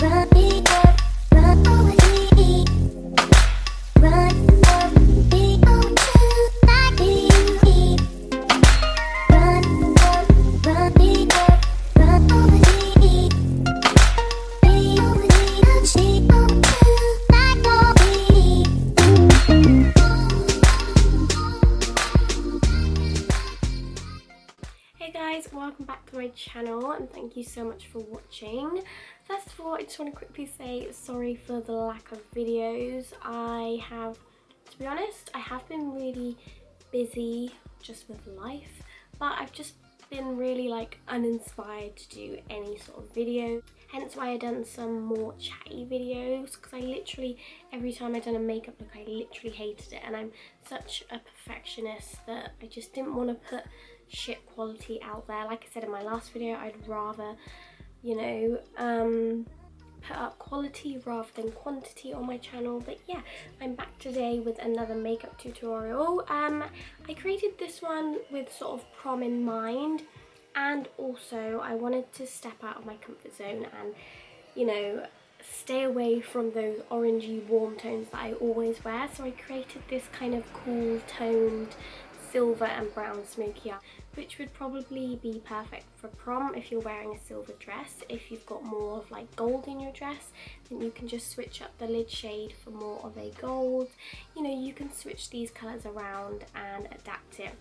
Hey guys, welcome back to my channel and thank you so much for watching. First of all, I just want to quickly say sorry for the lack of videos. To be honest, I have been really busy just with life, but I've just been really uninspired to do any sort of video. Hence why I've done some more chatty videos, because I literally, every time I've done a makeup look, I literally hated it, and I'm such a perfectionist that I just didn't want to put shit quality out there. Like I said in my last video, I'd rather, you know, put up quality rather than quantity on my channel. But yeah, I'm back today with another makeup tutorial. I created this one with sort of prom in mind, and also I wanted to step out of my comfort zone and, you know, stay away from those orangey warm tones that I always wear. So I created this kind of cool toned silver and brown smoky eye, which would probably be perfect for prom if you're wearing a silver dress. If you've got more of like gold in your dress, then you can just switch up the lid shade for more of a gold. You know, you can switch these colours around and adapt it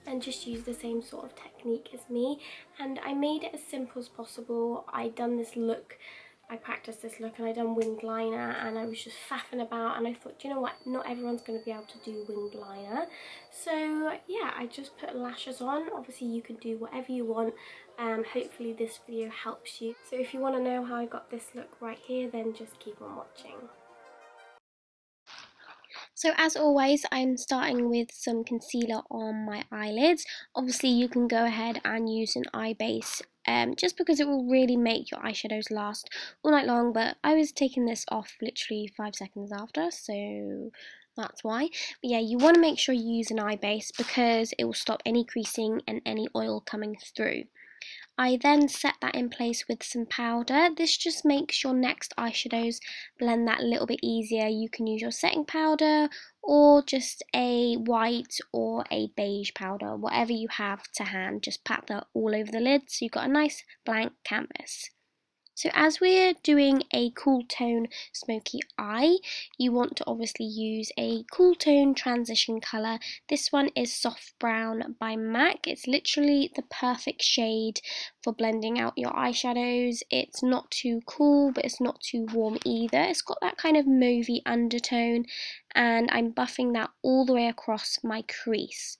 and just use the same sort of technique as me. And I made it as simple as possible. I practiced this look and I done winged liner, and I was just faffing about, and I thought, you know what, not everyone's going to be able to do winged liner. So yeah, I just put lashes on. Obviously you can do whatever you want. Hopefully this video helps you. So if you want to know how I got this look right here, then just keep on watching. So as always, I'm starting with some concealer on my eyelids. Obviously you can go ahead and use an eye base, just because it will really make your eyeshadows last all night long, but I was taking this off literally 5 seconds after, so that's why. But yeah, you want to make sure you use an eye base because it will stop any creasing and any oil coming through. I then set that in place with some powder. This just makes your next eyeshadows blend that a little bit easier. You can use your setting powder or just a white or a beige powder, whatever you have to hand. Just pat that all over the lid so you've got a nice blank canvas. So as we're doing a cool tone smoky eye, you want to obviously use a cool tone transition colour. This one is Soft Brown by MAC. It's literally the perfect shade for blending out your eyeshadows. It's not too cool, but it's not too warm either. It's got that kind of mauvey undertone, and I'm buffing that all the way across my crease.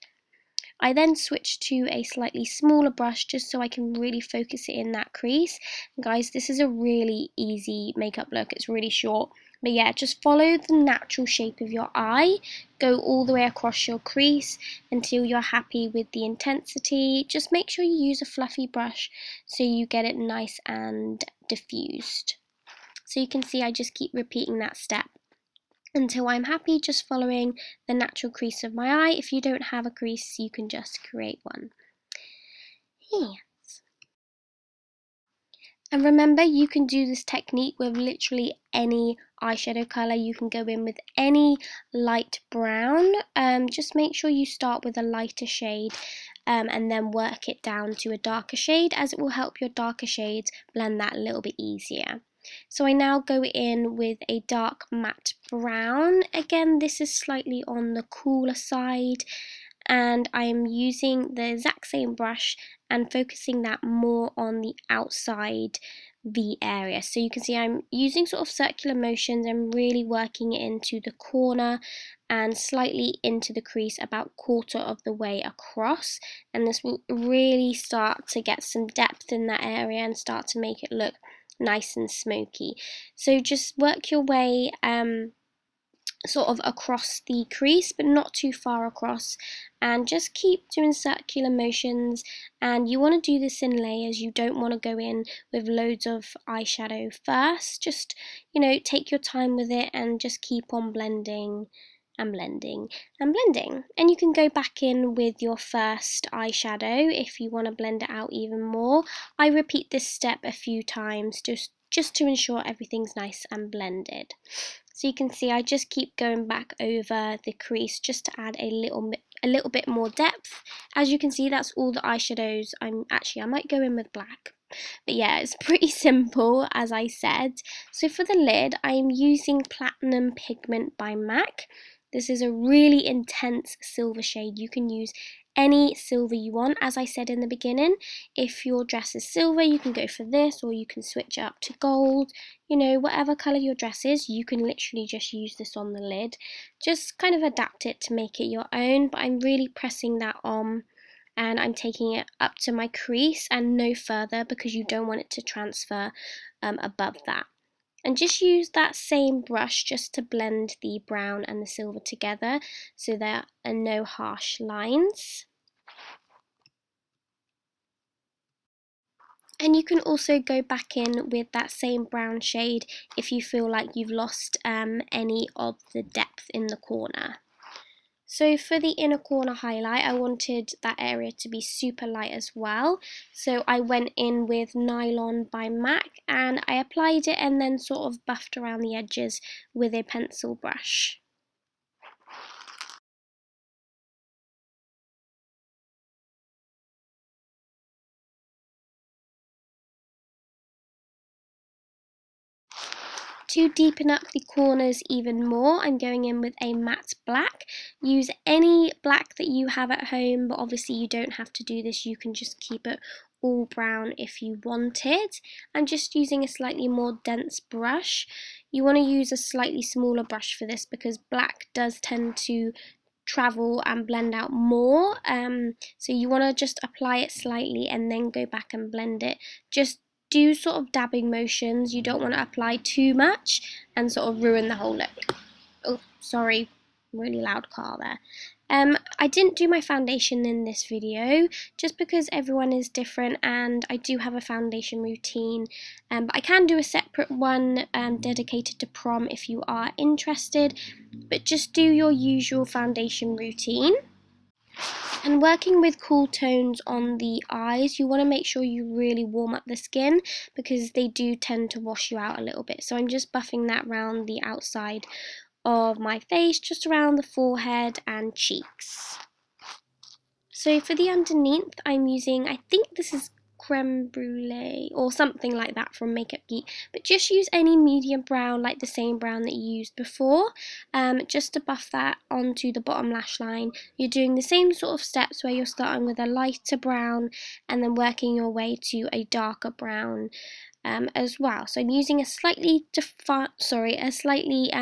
I then switched to a slightly smaller brush just so I can really focus it in that crease. And guys, this is a really easy makeup look. It's really short. But yeah, just follow the natural shape of your eye. Go all the way across your crease until you're happy with the intensity. Just make sure you use a fluffy brush so you get it nice and diffused. So you can see I just keep repeating that step until I'm happy, just following the natural crease of my eye. If you don't have a crease, you can just create one. Yes. And remember, you can do this technique with literally any eyeshadow colour. You can go in with any light brown. Just make sure you start with a lighter shade and then work it down to a darker shade, as it will help your darker shades blend that a little bit easier. So I now go in with a dark matte brown. Again, this is slightly on the cooler side, and I'm using the exact same brush and focusing that more on the outside V area. So you can see I'm using sort of circular motions and really working it into the corner and slightly into the crease, about quarter of the way across, and this will really start to get some depth in that area and start to make it look nice and smoky. So just work your way sort of across the crease, but not too far across, and just keep doing circular motions. And you want to do this in layers. You don't want to go in with loads of eyeshadow first. Just, you know, take your time with it and just keep on blending and blending and blending. And you can go back in with your first eyeshadow if you want to blend it out even more. I repeat this step a few times just just to ensure everything's nice and blended. So you can see I just keep going back over the crease just to add a little bit more depth. As you can see, that's all the eyeshadows. I might go in with black. But yeah, it's pretty simple, as I said. So for the lid, I'm using Platinum Pigment by MAC. This is a really intense silver shade. You can use any silver you want. As I said in the beginning, if your dress is silver, you can go for this, or you can switch it up to gold. You know, whatever colour your dress is, you can literally just use this on the lid. Just kind of adapt it to make it your own, but I'm really pressing that on, and I'm taking it up to my crease and no further, because you don't want it to transfer above that. And just use that same brush just to blend the brown and the silver together so there are no harsh lines. And you can also go back in with that same brown shade if you feel like you've lost any of the depth in the corner. So for the inner corner highlight, I wanted that area to be super light as well. So I went in with Nylon by MAC and I applied it and then sort of buffed around the edges with a pencil brush. To deepen up the corners even more, I'm going in with a matte black. Use any black that you have at home, but obviously you don't have to do this. You can just keep it all brown if you wanted. I'm just using a slightly more dense brush. You want to use a slightly smaller brush for this because black does tend to travel and blend out more. So you want to just apply it slightly and then go back and blend it. Just do sort of dabbing motions. You don't want to apply too much and sort of ruin the whole look. Oh, sorry, really loud car there. I didn't do my foundation in this video just because everyone is different and I do have a foundation routine, but I can do a separate one dedicated to prom if you are interested, but just do your usual foundation routine. And working with cool tones on the eyes, you want to make sure you really warm up the skin because they do tend to wash you out a little bit. So I'm just buffing that around the outside of my face, just around the forehead and cheeks. So for the underneath, I'm using, I think this is creme brulee or something like that from Makeup Geek, but just use any medium brown, like the same brown that you used before, just to buff that onto the bottom lash line. You're doing the same sort of steps where you're starting with a lighter brown and then working your way to a darker brown as well. So I'm using a slightly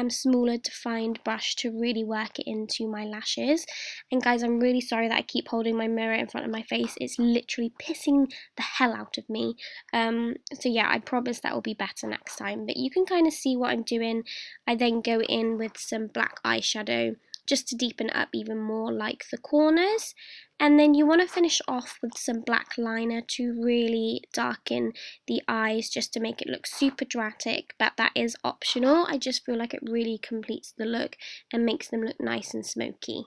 smaller defined brush to really work it into my lashes. And guys, I'm really sorry that I keep holding my mirror in front of my face. It's literally pissing the hell out of me. So yeah, I promise that will be better next time. But you can kind of see what I'm doing. I then go in with some black eyeshadow just to deepen it up even more, like the corners. And then you want to finish off with some black liner to really darken the eyes, just to make it look super dramatic, but that is optional. I just feel like it really completes the look and makes them look nice and smoky.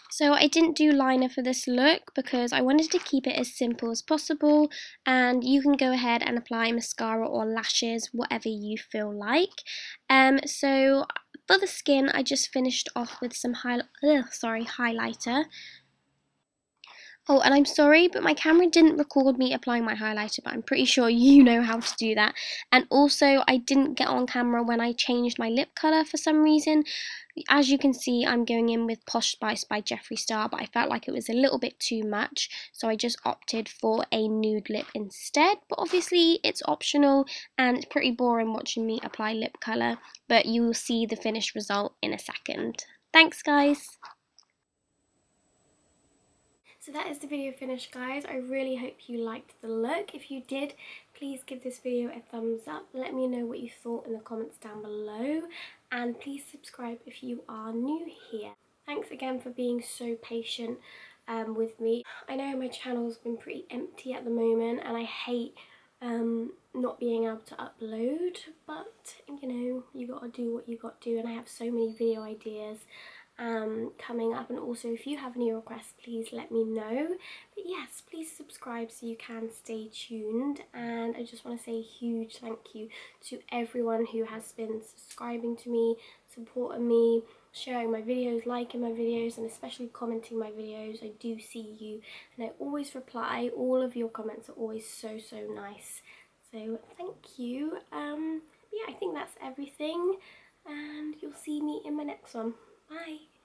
So I didn't do liner for this look because I wanted to keep it as simple as possible, and you can go ahead and apply mascara or lashes, whatever you feel like. So for the skin, I just finished off with some highlighter. Oh, and I'm sorry, but my camera didn't record me applying my highlighter, but I'm pretty sure you know how to do that. And also, I didn't get on camera when I changed my lip colour for some reason. As you can see, I'm going in with Posh Spice by Jeffree Star, but I felt like it was a little bit too much, so I just opted for a nude lip instead. But obviously, it's optional, and it's pretty boring watching me apply lip colour, but you will see the finished result in a second. Thanks, guys! So that is the video finished, guys. I really hope you liked the look. If you did, please give this video a thumbs up. Let me know what you thought in the comments down below. And please subscribe if you are new here. Thanks again for being so patient with me. I know my channel's been pretty empty at the moment and I hate not being able to upload, but you know, you gotta do what you gotta do, and I have so many video ideas coming up, and also if you have any requests, please let me know. But yes, please subscribe so you can stay tuned, and I just want to say a huge thank you to everyone who has been subscribing to me, supporting me, sharing my videos, liking my videos, and especially commenting my videos. I do see you and I always reply. All of your comments are always so nice, so thank you. Yeah, I think that's everything, and you'll see me in my next one. Bye.